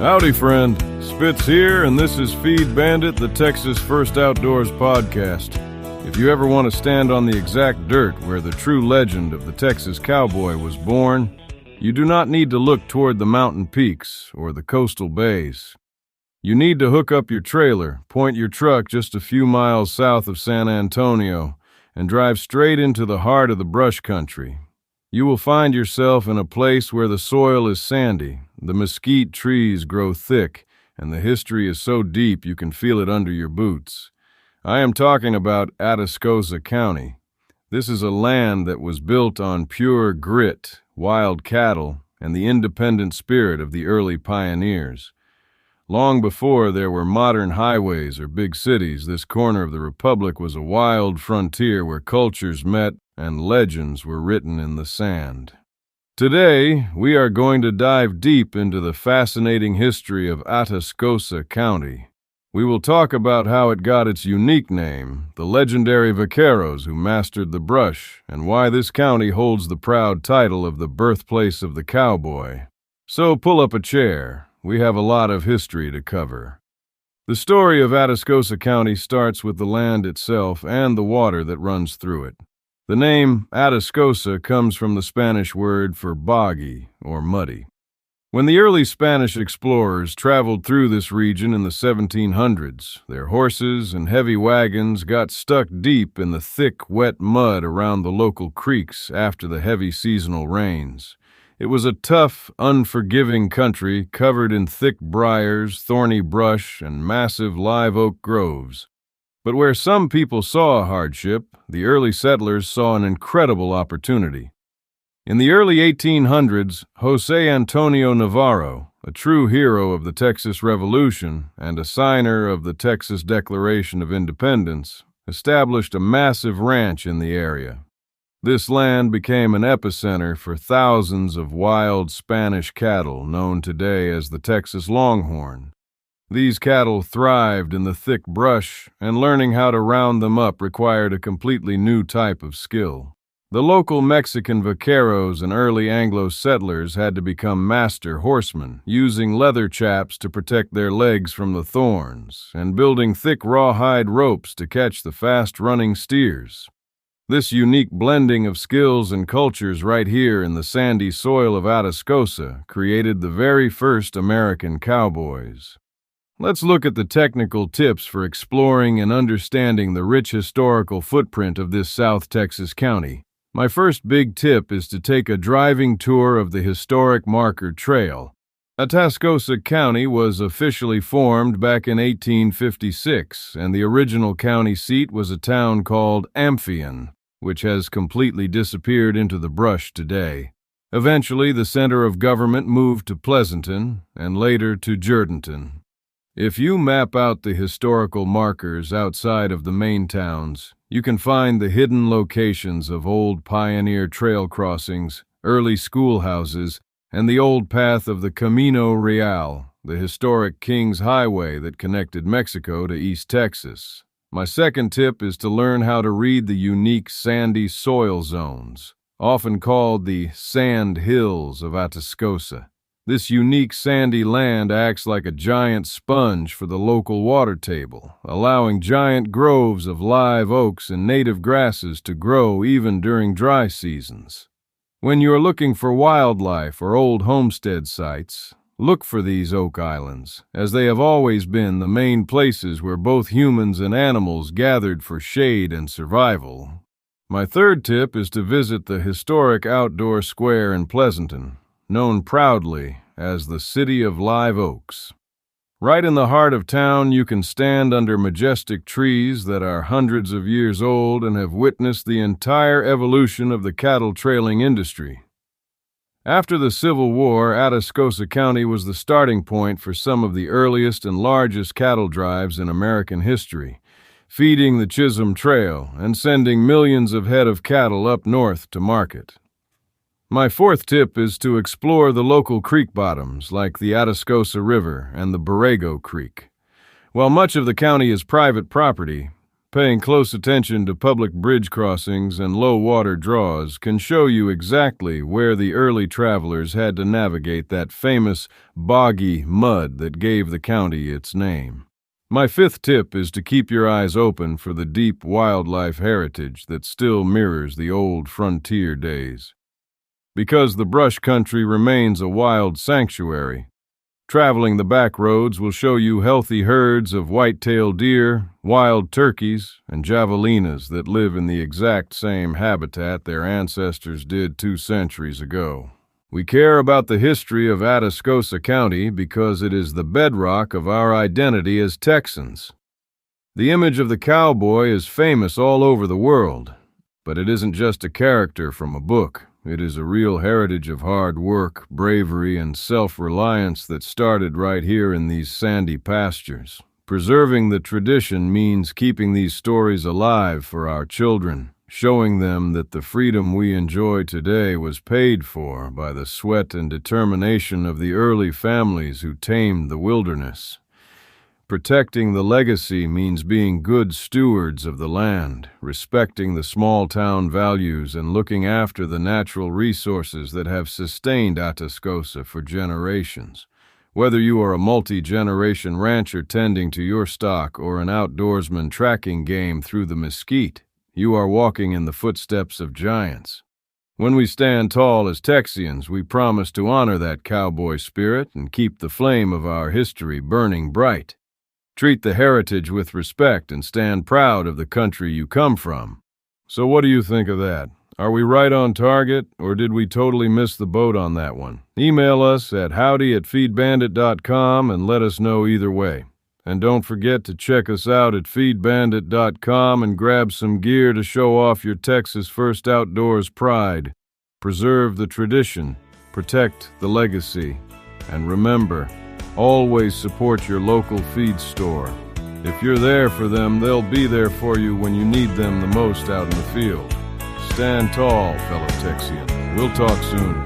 Howdy, friend. Spitz here, and this is Feed Bandit, the Texas First Outdoors podcast. If you ever want to stand on the exact dirt where the true legend of the Texas Cowboy was born, you do not need to look toward the mountain peaks or the coastal bays. You need to hook up your trailer, point your truck just a few miles south of San Antonio, and drive straight into the heart of the brush country. You will find yourself in a place where the soil is sandy, the mesquite trees grow thick, and the history is so deep you can feel it under your boots. I am talking about Atascosa County. This is a land that was built on pure grit, wild cattle, and the independent spirit of the early pioneers. Long before there were modern highways or big cities, this corner of the Republic was a wild frontier where cultures met and legends were written in the sand. Today, we are going to dive deep into the fascinating history of Atascosa County. We will talk about how it got its unique name, the legendary vaqueros who mastered the brush, and why this county holds the proud title of the birthplace of the cowboy. So pull up a chair. We have a lot of history to cover. The story of Atascosa County starts with the land itself and the water that runs through it. The name Atascosa comes from the Spanish word for boggy or muddy. When the early Spanish explorers traveled through this region in the 1700s, their horses and heavy wagons got stuck deep in the thick, wet mud around the local creeks after the heavy seasonal rains. It was a tough, unforgiving country covered in thick briars, thorny brush, and massive live oak groves. But where some people saw a hardship, the early settlers saw an incredible opportunity. In the early 1800s, José Antonio Navarro, a true hero of the Texas Revolution and a signer of the Texas Declaration of Independence, established a massive ranch in the area. This land became an epicenter for thousands of wild Spanish cattle known today as the Texas Longhorn. These cattle thrived in the thick brush, and learning how to round them up required a completely new type of skill. The local Mexican vaqueros and early Anglo settlers had to become master horsemen, using leather chaps to protect their legs from the thorns, and building thick rawhide ropes to catch the fast-running steers. This unique blending of skills and cultures right here in the sandy soil of Atascosa created the very first American cowboys. Let's look at the technical tips for exploring and understanding the rich historical footprint of this South Texas county. My first big tip is to take a driving tour of the historic marker trail. Atascosa County was officially formed back in 1856, and the original county seat was a town called Amphion, which has completely disappeared into the brush today. Eventually, the center of government moved to Pleasanton, and later to Jourdanton. If you map out the historical markers outside of the main towns, you can find the hidden locations of old pioneer trail crossings, early schoolhouses, and the old path of the Camino Real, the historic King's Highway that connected Mexico to East Texas. My second tip is to learn how to read the unique sandy soil zones, often called the sand hills of Atascosa. This unique sandy land acts like a giant sponge for the local water table, allowing giant groves of live oaks and native grasses to grow even during dry seasons. When you are looking for wildlife or old homestead sites, look for these oak islands, as they have always been the main places where both humans and animals gathered for shade and survival. My third tip is to visit the historic outdoor square in Pleasanton, known proudly as the City of Live Oaks. Right in the heart of town, you can stand under majestic trees that are hundreds of years old and have witnessed the entire evolution of the cattle trailing industry. After the Civil War, Atascosa County was the starting point for some of the earliest and largest cattle drives in American history, feeding the Chisholm Trail and sending millions of head of cattle up north to market. My fourth tip is to explore the local creek bottoms like the Atascosa River and the Borrego Creek. While much of the county is private property, Paying close attention to public bridge crossings and low water draws can show you exactly where the early travelers had to navigate that famous boggy mud that gave the county its name. My fifth tip is to keep your eyes open for the deep wildlife heritage that still mirrors the old frontier days. Because the brush country remains a wild sanctuary, traveling the back roads will show you healthy herds of white-tailed deer, wild turkeys, and javelinas that live in the exact same habitat their ancestors did 2 centuries ago. We care about the history of Atascosa County because it is the bedrock of our identity as Texans. The image of the cowboy is famous all over the world, but it isn't just a character from a book. It is a real heritage of hard work, bravery, and self-reliance that started right here in these sandy pastures. Preserving the tradition means keeping these stories alive for our children, showing them that the freedom we enjoy today was paid for by the sweat and determination of the early families who tamed the wilderness. Protecting the legacy means being good stewards of the land, respecting the small-town values, and looking after the natural resources that have sustained Atascosa for generations. Whether you are a multi-generation rancher tending to your stock or an outdoorsman tracking game through the mesquite, you are walking in the footsteps of giants. When we stand tall as Texians, we promise to honor that cowboy spirit and keep the flame of our history burning bright. Treat the heritage with respect and stand proud of the country you come from. So what do you think of that? Are we right on target, or did we totally miss the boat on that one? Email us at howdy@feedbandit.com and let us know either way. And don't forget to check us out at feedbandit.com and grab some gear to show off your Texas First Outdoors pride. Preserve the tradition, protect the legacy, and remember, always support your local feed store. If you're there for them, they'll be there for you when you need them the most out in the field. Stand tall, fellow Texian. We'll talk soon.